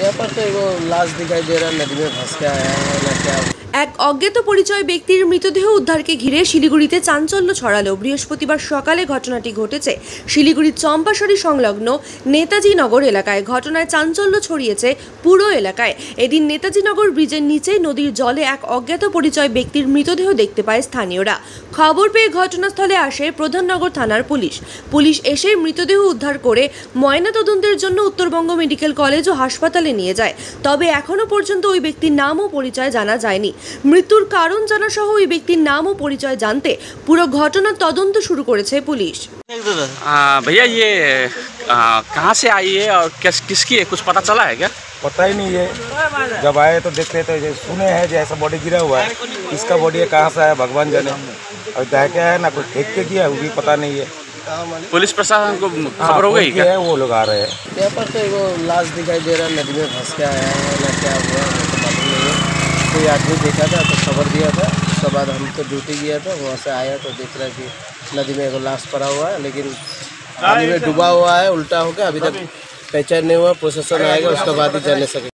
यहाँ पर तो वो लाश दिखाई दे रहा है, नदी में धंस के आया है ना क्या। এক অজ্ঞাত পরিচয় ব্যক্তির মৃতদেহ উদ্ধারকে ঘিরে শিলিগুড়িতে চাঞ্চল্য ছড়ালো। বৃহস্পতিবার সকালে ঘটনাটি ঘটেছে শিলিগুড়ির চম্পাশাড়ি সংলগ্ন নেতাজি নগর এলাকায়। ঘটনায় চাঞ্চল্য ছড়িয়েছে পুরো এলাকায়। এদিন নেতাজি নগর ব্রিজের নিচে নদীর জলে এক অজ্ঞাত পরিচয় ব্যক্তির মৃতদেহ দেখতে পায় স্থানীয়রা। খবর পেয়ে ঘটনাস্থলে আসে প্রধাননগর থানার পুলিশ। পুলিশ এসে মৃতদেহ উদ্ধার করে ময়নাতদন্তের জন্য উত্তরবঙ্গ মেডিকেল কলেজ ও হাসপাতালে নিয়ে যায়। তবে এখনো পর্যন্ত ওই ব্যক্তির নাম ও পরিচয় জানা যায়নি। মৃত্যুর কারণ জানা সহ ওই ব্যক্তির नाम और परिचय जानते पूरा घटना तदंत शुरू करेছে पुलिस। भैया ये कहाँ से आई है और किसकी है, कुछ पता चला है क्या? पता ही नहीं है। जब आए तो देखते तो सुने हैं जैसा बॉडी गिरा हुआ है, किसका बॉडी है, कहाँ से आया भगवान जाने। और क्या है ना कोई फेंक के किया वो भी पता नहीं है। पुलिस प्रशासन को खबर हो गई क्या? है वो लोग आ रहे हैं। यहाँ पर तो वो लाश दिखाई दे रहा है, नदी में धंस के आया है ना क्या हुआ तो मालूम नहीं है। कोई आदमी देखा था तो खबर दिया था, उसके बाद हम तो ड्यूटी गया था, वहाँ से आया तो देख रहा कि नदी में एक लाश पड़ा हुआ है, लेकिन पानी में डूबा हुआ है उल्टा होकर। अभी तक पहचान नहीं हुआ, प्रोसेसन आएगा उसके बाद ही जाने सके।